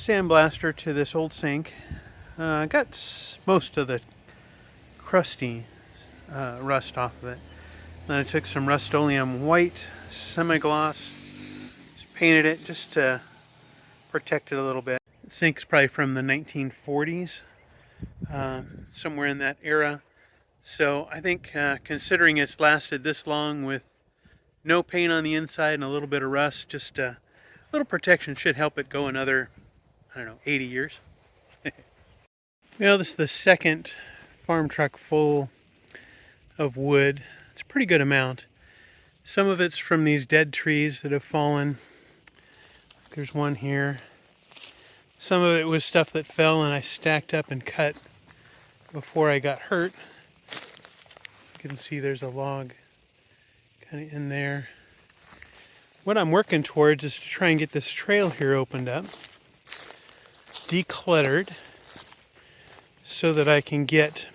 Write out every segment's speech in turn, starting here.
sandblaster to this old sink. Got most of the crusty rust off of it. Then I took some Rust-Oleum white semi-gloss, just painted it just to protect it a little bit. The sink's probably from the 1940s, somewhere in that era. So I think considering it's lasted this long with no paint on the inside and a little bit of rust, just a little protection should help it go another, I don't know, 80 years. Well, this is the second farm truck full of wood. It's a pretty good amount. Some of it's from these dead trees that have fallen. There's one here. Some of it was stuff that fell and I stacked up and cut before I got hurt. You can see there's a log kind of in there. What I'm working towards is to try and get this trail here opened up, decluttered, so that I can get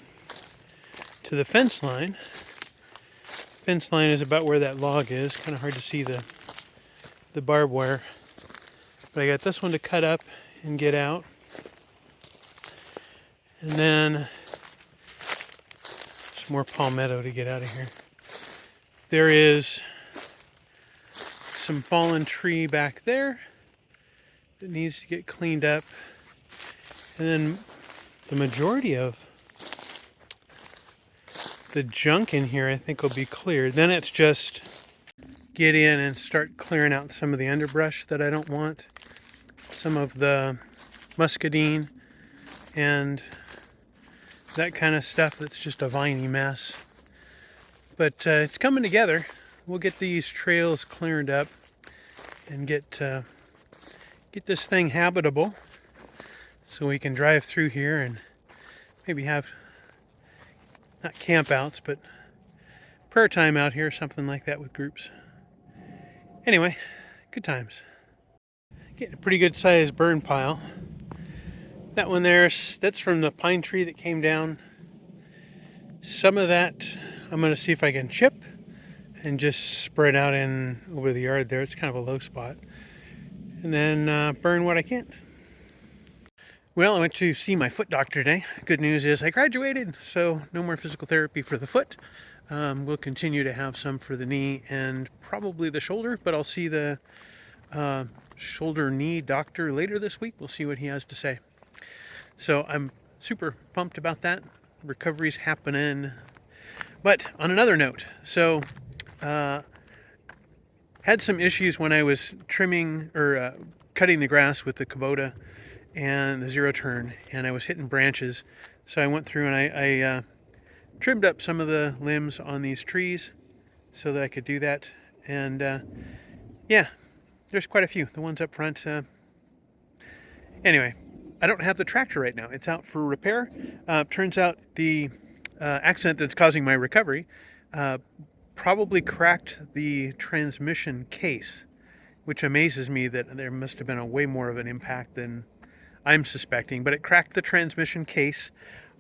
to the fence line. Fence line is about where that log is. Kind of hard to see the barbed wire. But I got this one to cut up and get out. And then some more palmetto to get out of here. There is some fallen tree back there that needs to get cleaned up. And then the majority of the junk in here I think will be cleared. Then it's just get in and start clearing out some of the underbrush that I don't want. Some of the muscadine and that kind of stuff that's just a viney mess. But it's coming together. We'll get these trails cleared up and get this thing habitable so we can drive through here and maybe have not campouts, but prayer time out here, something like that with groups. Anyway, good times. Getting a pretty good sized burn pile. That one there, that's from the pine tree that came down. Some of that I'm going to see if I can chip and just spread out in over the yard there. It's kind of a low spot. And then burn what I can't. Well, I went to see my foot doctor today. Good news is I graduated, so no more physical therapy for the foot. We'll continue to have some for the knee and probably the shoulder, but I'll see the shoulder knee doctor later this week. We'll see what he has to say. So I'm super pumped about that. Recovery's happening. But on another note, so had some issues when I was trimming or cutting the grass with the Kubota and the zero turn, and I was hitting branches. So I went through and I trimmed up some of the limbs on these trees so that I could do that. And yeah, there's quite a few. The ones up front. Anyway, I don't have the tractor right now. It's out for repair. Turns out the accident that's causing my recovery probably cracked the transmission case, which amazes me that there must have been a way more of an impact than I'm suspecting. But it cracked the transmission case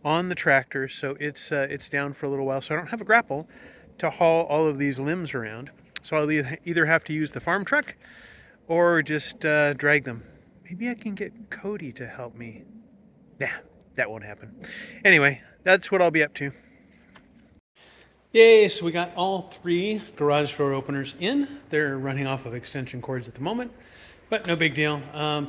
on the tractor, so it's down for a little while. So I don't have a grapple to haul all of these limbs around. So I'll either have to use the farm truck or just drag them. Maybe I can get Cody to help me. Nah, that won't happen. Anyway, that's what I'll be up to. Yay, so we got all 3 garage door openers in. They're running off of extension cords at the moment, but no big deal.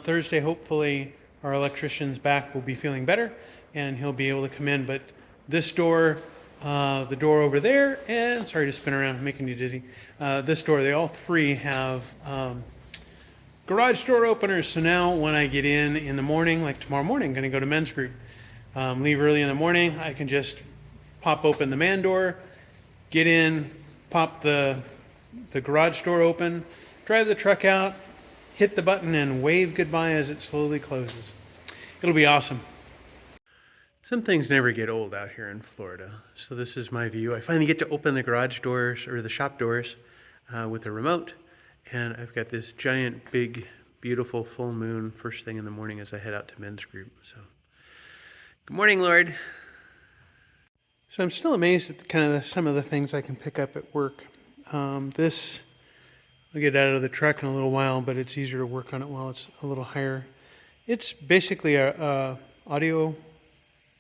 Thursday, hopefully, our electrician's back will be feeling better and he'll be able to come in. But this door, the door over there, and sorry to spin around, making you dizzy. This door, they all 3 have garage door openers. So now when I get in the morning, like tomorrow morning, I'm going to go to men's group. Leave early in the morning. I can just pop open the man door, get in, pop the garage door open, drive the truck out, hit the button, and wave goodbye as it slowly closes. It'll be awesome. Some things never get old out here in Florida. So this is my view. I finally get to open the garage doors or the shop doors with a remote. And I've got this giant, big, beautiful full moon first thing in the morning as I head out to men's group. So, good morning, Lord. So I'm still amazed at kind of some of the things I can pick up at work. This, I'll get out of the truck in a little while, but it's easier to work on it while it's a little higher It's basically a audio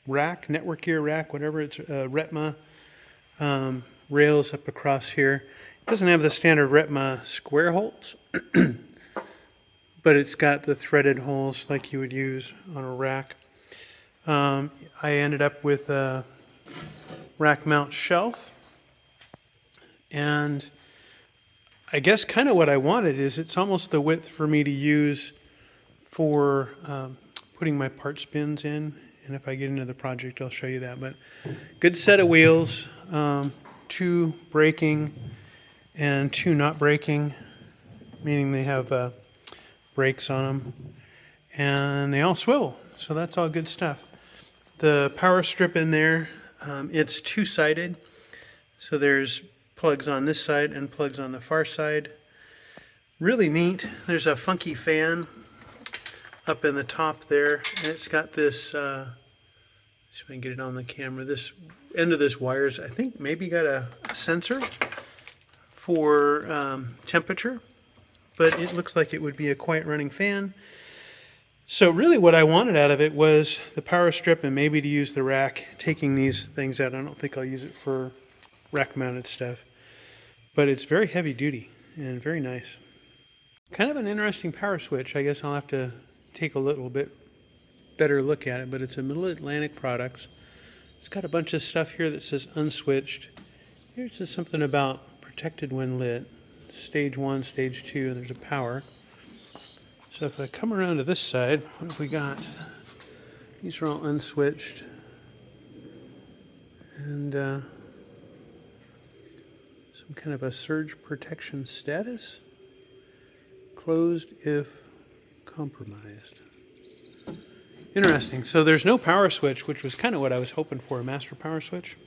rack, network gear rack, whatever. It's Retma rails up across here. It doesn't have the standard Retma square holes, but it's got the threaded holes like you would use on a rack. I ended up with a rack mount shelf, and I guess kind of what I wanted is it's almost the width for me to use for putting my parts bins in, and if I get into the project I'll show you that. But good set of wheels, 2 braking and 2 not braking, meaning they have brakes on them, and they all swivel, so that's all good stuff. The power strip in there, it's 2-sided, so there's plugs on this side and plugs on the far side. Really neat. There's a funky fan up in the top there, and it's got this, see if I can get it on the camera, this end of this wires, I think maybe got a sensor for temperature, but it looks like it would be a quiet running fan. So really what I wanted out of it was the power strip and maybe to use the rack, taking these things out. I don't think I'll use it for rack mounted stuff, but it's very heavy duty and very nice. Kind of an interesting power switch. I guess I'll have to take a little bit better look at it, but it's a Middle Atlantic Products. It's got a bunch of stuff here that says unswitched. Here's just something about protected when lit. Stage 1, stage 2, and there's a power. So if I come around to this side, what have we got? These are all unswitched. And some kind of a surge protection status. Closed if compromised. Interesting. So there's no power switch, which was kind of what I was hoping for, a master power switch.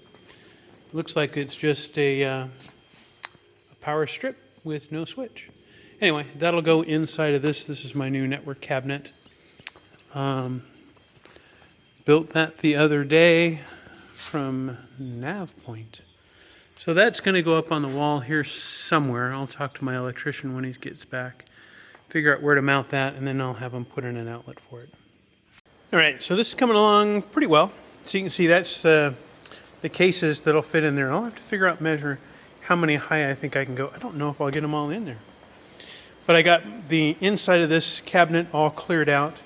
Looks like it's just a power strip with no switch. Anyway, that'll go inside of this. This is my new network cabinet. Built that the other day from NavPoint. So that's going to go up on the wall here somewhere. I'll talk to my electrician when he gets back, figure out where to mount that, and then I'll have him put in an outlet for it. All right, so this is coming along pretty well. So you can see that's the cases that'll fit in there. I'll have to figure out, measure how many high I think I can go. I don't know if I'll get them all in there. But I got the inside of this cabinet all cleared out.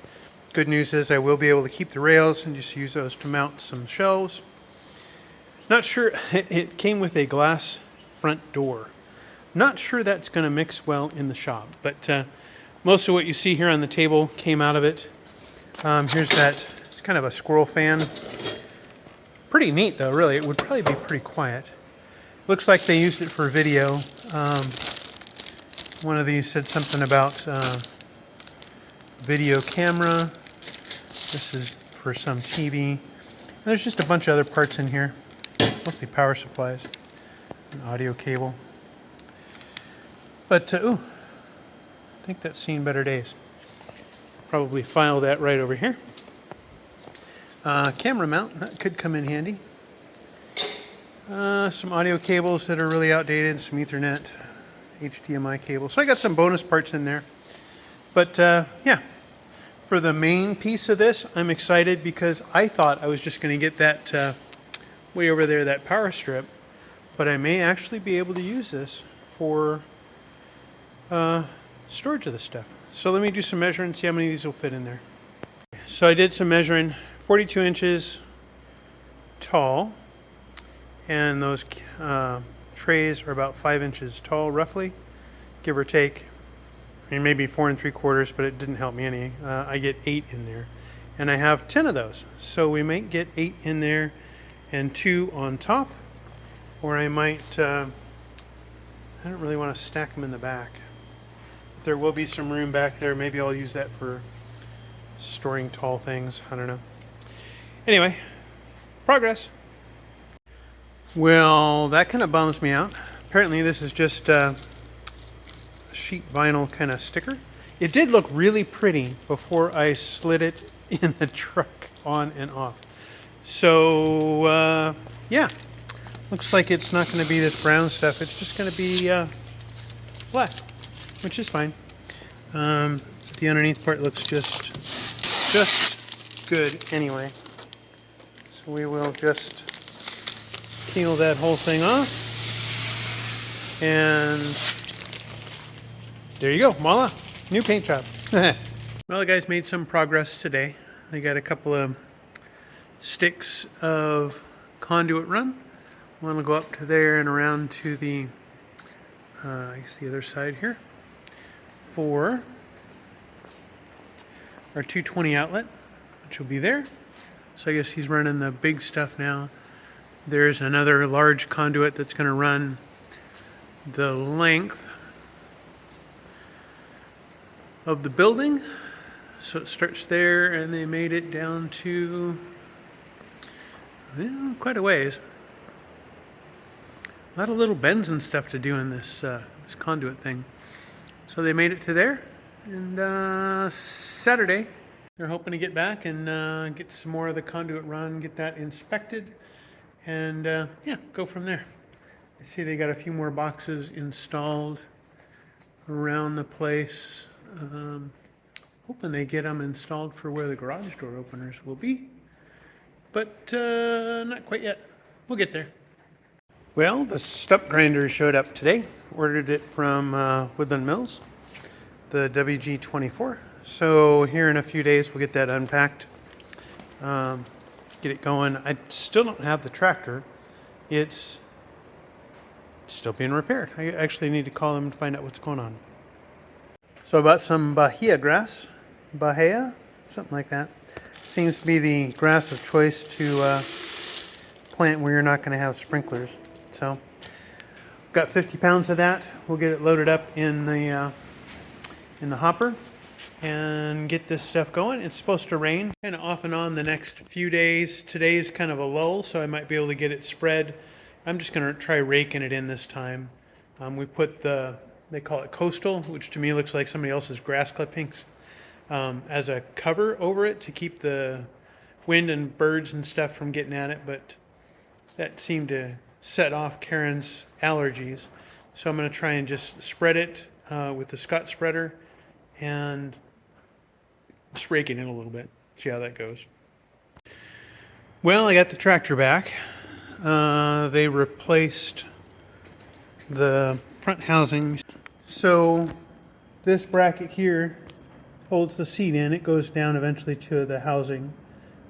Good news is I will be able to keep the rails and just use those to mount some shelves. Not sure, it came with a glass front door. Not sure that's going to mix well in the shop, but most of what you see here on the table came out of it. Here's that, it's kind of a squirrel fan. Pretty neat though, really. It would probably be pretty quiet. Looks like they used it for video. One of these said something about video camera. This is for some TV. And there's just a bunch of other parts in here, mostly power supplies, an audio cable. But, ooh, I think that's seen better days. Probably file that right over here. Camera mount, that could come in handy. Some audio cables that are really outdated, some Ethernet, HDMI cable. So I got some bonus parts in there. But yeah, for the main piece of this, I'm excited because I thought I was just going to get that way over there, that power strip. But I may actually be able to use this for storage of the stuff. So let me do some measuring and see how many of these will fit in there. So I did some measuring, 42 inches tall. And those trays are about 5 inches tall, roughly, give or take. I mean, maybe 4 3/4, but it didn't help me any. I get 8 in there, and I have 10 of those. So we might get 8 in there and 2 on top, or I might. I don't really want to stack them in the back. There will be some room back there. Maybe I'll use that for storing tall things. I don't know. Anyway, progress. Well, that kind of bums me out. Apparently this is just a sheet vinyl kind of sticker. It did look really pretty before I slid it in the truck on and off. So, yeah. Looks like it's not going to be this brown stuff. It's just going to be black, which is fine. The underneath part looks just just good anyway. So we will just peel that whole thing off. And there you go, voila, new paint job. Well, the guys made some progress today. They got a couple of sticks of conduit run. One will go up to there and around to the, I guess the other side here, for our 220 outlet, which will be there. So I guess he's running the big stuff now. There's another large conduit that's going to run the length of the building. So it starts there, and they made it down to, well, quite a ways. A lot of little bends and stuff to do in this this conduit thing. So they made it to there, and Saturday they're hoping to get back and get some more of the conduit run, get that inspected, and yeah, go from there. I see they got a few more boxes installed around the place. Hoping they get them installed for where the garage door openers will be, but not quite yet. We'll get there. Well, the stump grinder showed up today. Ordered it from Woodland Mills, the WG24. So here in a few days we'll get that unpacked, get it going. I still don't have the tractor. It's still being repaired. I actually need to call them to find out what's going on. So I bought some Bahia grass. Bahia? Something like that. Seems to be the grass of choice to plant where you're not going to have sprinklers. So got 50 pounds of that. We'll get it loaded up in the hopper and get this stuff going. It's supposed to rain kind of off and on the next few days. Today's kind of a lull, so I might be able to get it spread. I'm just going to try raking it in this time. We put they call it coastal, which to me looks like somebody else's grass clippings, as a cover over it to keep the wind and birds and stuff from getting at it, but that seemed to set off Karen's allergies. So I'm going to try and just spread it with the Scott spreader and just rake it in a little bit, see how that goes. Well, I got the tractor back. They replaced the front housing. So this bracket here holds the seat in. It goes down eventually to the housing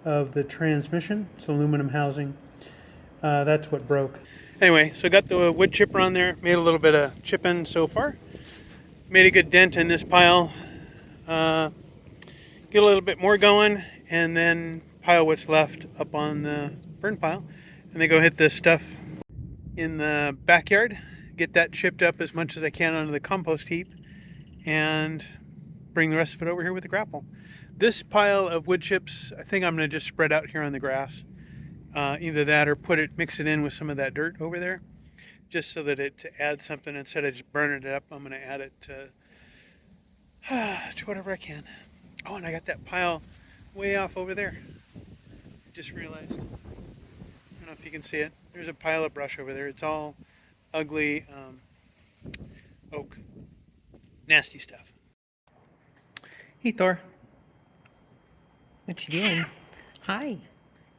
of the transmission. It's aluminum housing. That's what broke. Anyway, so got the wood chipper on there. Made a little bit of chipping so far. Made a good dent in this pile. Get a little bit more going, and then pile what's left up on the burn pile. And then go hit this stuff in the backyard. Get that chipped up as much as I can onto the compost heap, and bring the rest of it over here with the grapple. This pile of wood chips, I think I'm going to just spread out here on the grass. Either that or mix it in with some of that dirt over there, just so that it adds something. Instead of just burning it up, I'm going to add it to whatever I can. Oh, and I got that pile way off over there. Just realized. I don't know if you can see it. There's a pile of brush over there. It's all ugly oak. Nasty stuff. Hey, Thor. What you doing? Hi.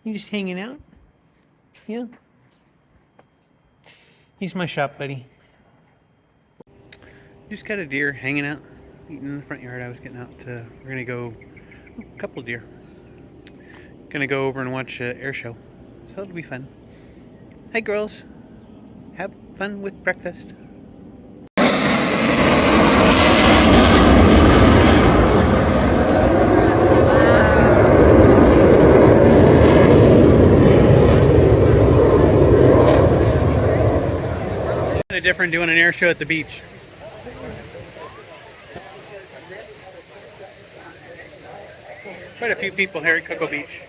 You just hanging out? Yeah. He's my shop buddy. Just got a deer hanging out, eating in the front yard. I was getting out to, we're gonna go, a couple deer. Gonna go over and watch an air show. So it'll be fun. Hi girls. Have fun with breakfast. Kind of different doing an air show at the beach. Quite a few people here at Coco Beach.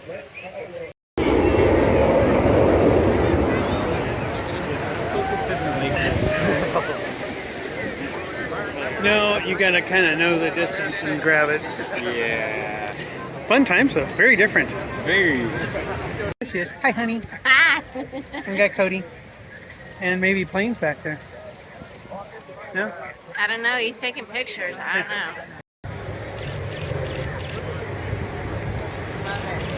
No, you gotta kind of know the distance and grab it. Yeah. Fun times though, very different. Very. There she is. Hi, honey. Hi. We got Cody. And maybe Plane's back there. No? I don't know. He's taking pictures. I don't know.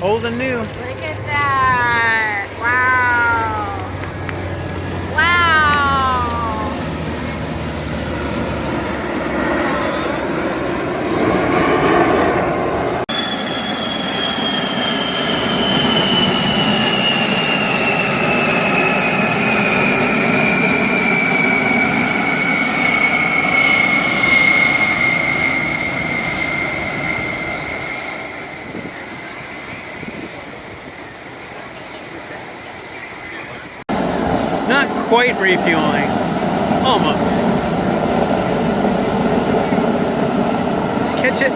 Old and new. Look at that. Wow. Wow. Not quite refueling. Almost. Catch it.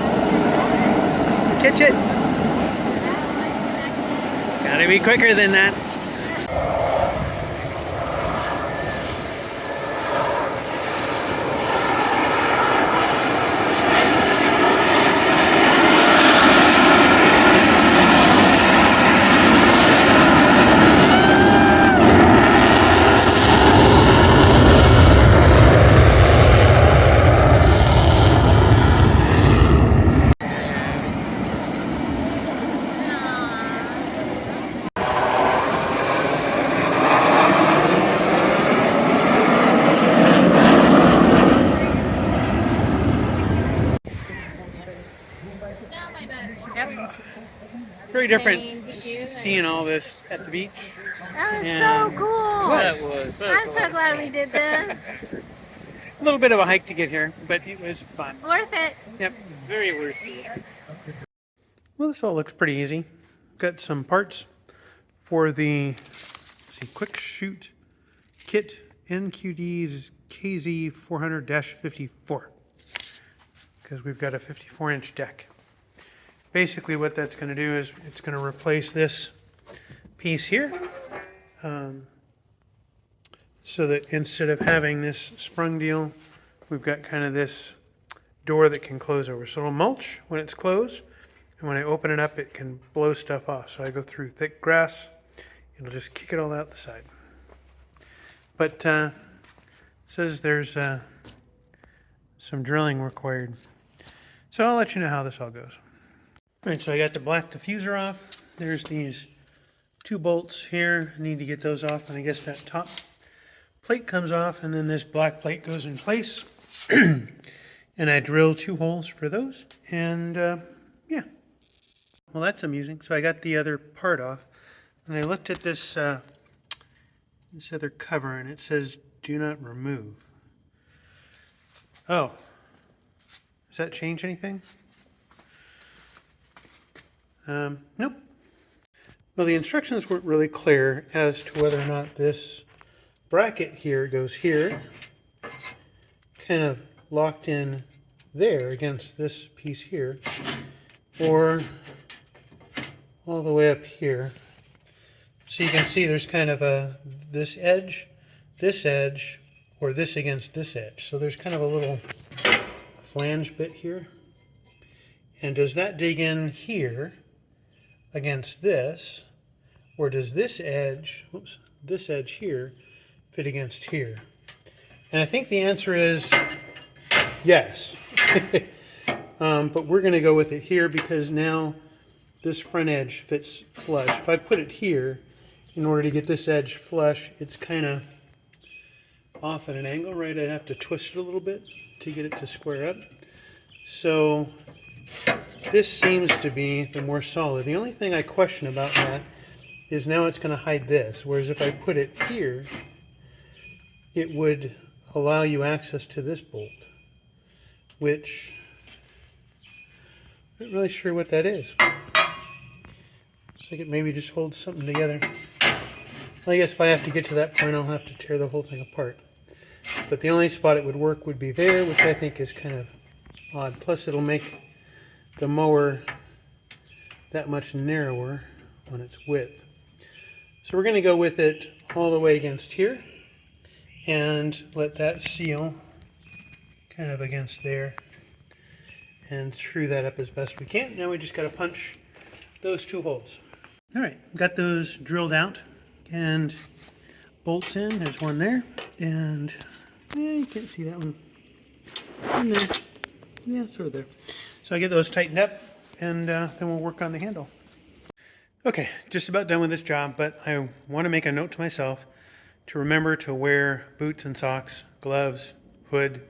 Catch it. Gotta be quicker than that. Yep. Very different Did you? seeing all this at the beach. That was And so cool. that was. I'm so glad we did this. A little bit of a hike to get here, but it was fun. Worth it. Yep, very worth it. Well, this all looks pretty easy. Got some parts for the quick chute kit NQD's KZ 400-54 because we've got a 54-inch deck. Basically what that's going to do is it's going to replace this piece here so that instead of having this sprung deal, we've got kind of this door that can close over. So it'll mulch when it's closed, and when I open it up, it can blow stuff off. So I go through thick grass, it'll just kick it all out the side. But it says there's some drilling required. So I'll let you know how this all goes. All right, so I got the black diffuser off. There's these 2 bolts here. I need to get those off, and I guess that top plate comes off, and then this black plate goes in place. And I drill 2 holes for those, and yeah. Well, that's amusing. So I got the other part off, and I looked at this this other cover, and it says "Do not remove." Oh, does that change anything? Nope. Well, the instructions weren't really clear as to whether or not this bracket here goes here, kind of locked in there against this piece here, or all the way up here. So you can see there's kind of this edge, or this against this edge. So there's kind of a little flange bit here. And does that dig in here against this, or does this edge, this edge here, fit against here? And I think the answer is yes. But we're going to go with it here because now this front edge fits flush. If I put it here, in order to get this edge flush, it's kind of off at an angle, right? I'd have to twist it a little bit to get it to square up. So this seems to be the more solid. The only thing I question about that is now it's going to hide this, whereas if I put it here, it would allow you access to this bolt, which I'm not really sure what that is. Looks like it maybe just holds something together. Well, I guess if I have to get to that point, I'll have to tear the whole thing apart. But the only spot it would work would be there, which I think is kind of odd. Plus, it'll make the mower that much narrower on its width. So we're going to go with it all the way against here and let that seal kind of against there and screw that up as best we can. Now we just got to punch those 2 holes. All right, got those drilled out and bolts in. There's one there, and yeah, you can't see that one in there. Yeah, sort of there. So I get those tightened up, and then we'll work on the handle. Okay, just about done with this job, but I want to make a note to myself to remember to wear boots and socks, gloves, hood,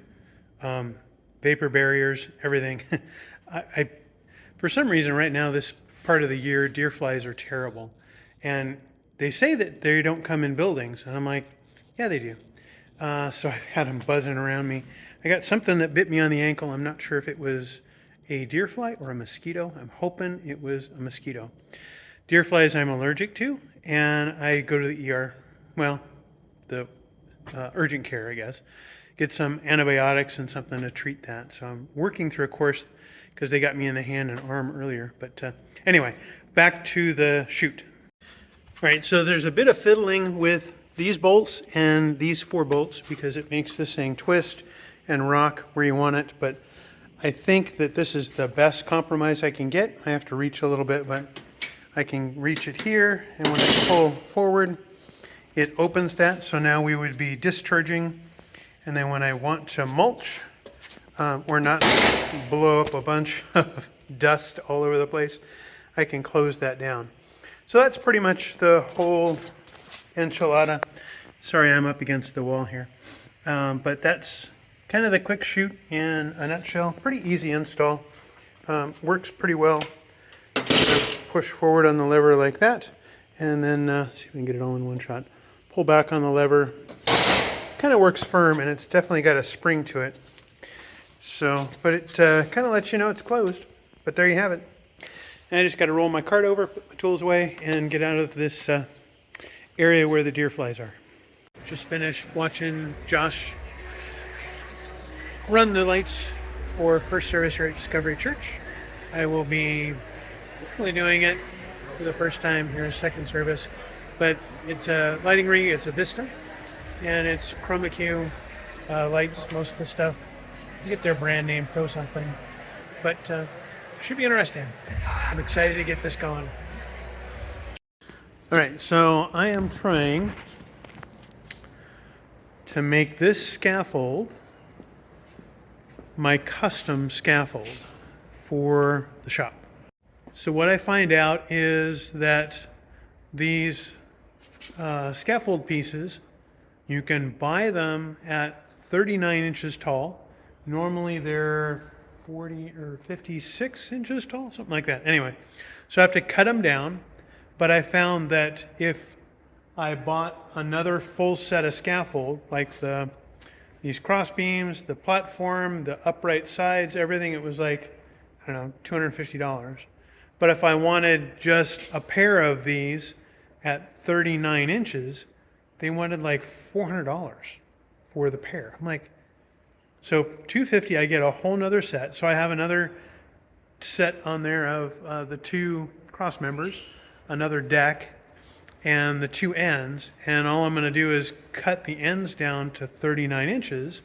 um, vapor barriers, everything. I for some reason right now, this part of the year, deer flies are terrible. And they say that they don't come in buildings. And I'm like, yeah, they do. So I've had them buzzing around me. I got something that bit me on the ankle. I'm not sure if it was a deer fly or a mosquito. I'm hoping it was a mosquito. Deer flies I'm allergic to, and I go to the ER. Well, the urgent care, I guess. Get some antibiotics and something to treat that. So I'm working through a course because they got me in the hand and arm earlier. But anyway, back to the chute. All right, so there's a bit of fiddling with these bolts and these 4 bolts because it makes this thing twist and rock where you want it. But I think that this is the best compromise I can get. I have to reach a little bit, but I can reach it here. And when I pull forward, it opens that. So now we would be discharging. And then when I want to mulch or not blow up a bunch of dust all over the place, I can close that down. So that's pretty much the whole enchilada. Sorry, I'm up against the wall here. But that's kind of the quick chute in a nutshell. Pretty easy install. Works pretty well. Push forward on the lever like that. And then see if we can get it all in one shot. Pull back on the lever. Kind of works firm, and it's definitely got a spring to it. So, but it kind of lets you know it's closed. But there you have it. And I just got to roll my cart over, put my tools away, and get out of this area where the deer flies are. Just finished watching Josh run the lights for first service here at Discovery Church. I will be hopefully doing it for the first time here in second service. But it's a lighting rig, it's a Vista, and it's chroma key lights, most of the stuff. You get their brand name, Pro something. But should be interesting. I'm excited to get this going. All right, so I am trying to make this scaffold my custom scaffold for the shop. So what I find out is that these scaffold pieces, you can buy them at 39 inches tall. Normally they're 40 or 56 inches tall, something like that. Anyway, so I have to cut them down, but I found that if I bought another full set of scaffold, like these cross beams, the platform, the upright sides, everything, it was like, I don't know, $250. But if I wanted just a pair of these at 39 inches, they wanted like $400 for the pair. I'm like, so $250, I get a whole nother set. So I have another set on there of the 2 cross members, another deck, and the 2 ends. And all I'm going to do is cut the ends down to 39 inches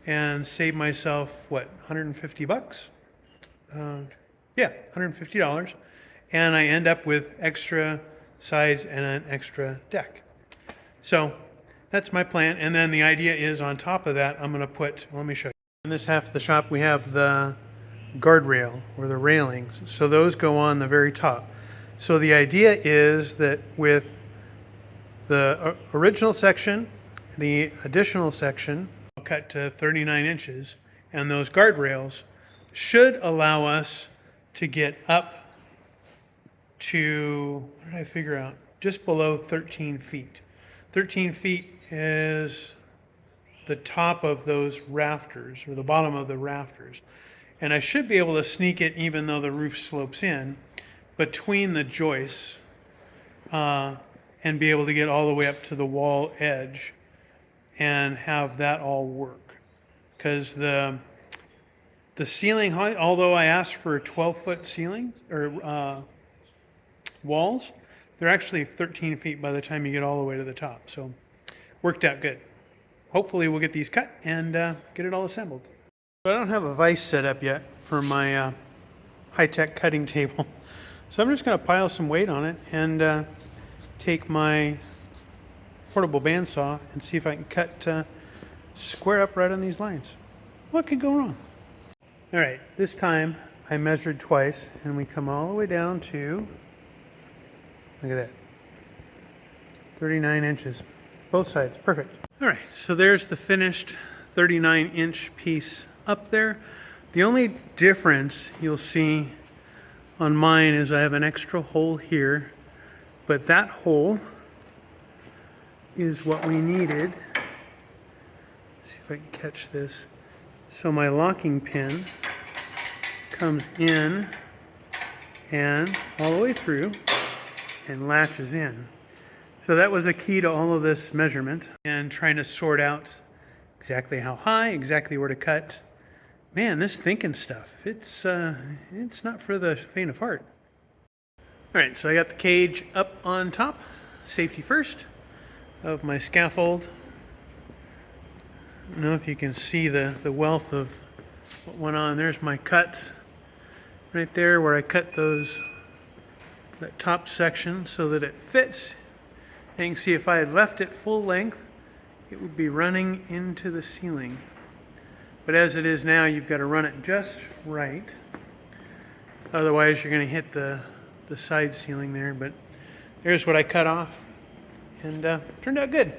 and save myself, what, 150 bucks? Yeah, $150. And I end up with extra sides and an extra deck. So that's my plan. And then the idea is on top of that, I'm going to put, let me show you. In this half of the shop, we have the guardrail or the railings. So those go on the very top. So the idea is that with the original section, the additional section, I'll cut to 39 inches, and those guardrails should allow us to get up to, what did I figure out? Just below 13 feet. 13 feet is the top of those rafters, or the bottom of the rafters. And I should be able to sneak it, even though the roof slopes in, between the joists and be able to get all the way up to the wall edge and have that all work. Because the ceiling height, although I asked for 12-foot ceilings or walls, they're actually 13 feet by the time you get all the way to the top. So worked out good. Hopefully we'll get these cut and get it all assembled. I don't have a vise set up yet for my high-tech cutting table. So I'm just going to pile some weight on it and take my portable bandsaw and see if I can cut square up right on these lines. What could go wrong? All right, this time I measured twice and we come all the way down to Look at that. 39 inches. Both sides. Perfect. All right, so there's the finished 39-inch piece up there. The only difference you'll see on mine is I have an extra hole here, but that hole is what we needed. Let's see if I can catch this. So my locking pin comes in and all the way through and latches in. So that was a key to all of this measurement and trying to sort out exactly how high, exactly where to cut. Man, this thinking stuff, it's not for the faint of heart. All right, so I got the cage up on top, safety first, of my scaffold. I don't know if you can see the wealth of what went on. There's my cuts right there where I cut that top section so that it fits. And you can see if I had left it full length, it would be running into the ceiling. But as it is now, you've got to run it just right. Otherwise, you're going to hit the side ceiling there. But there's what I cut off, and turned out good.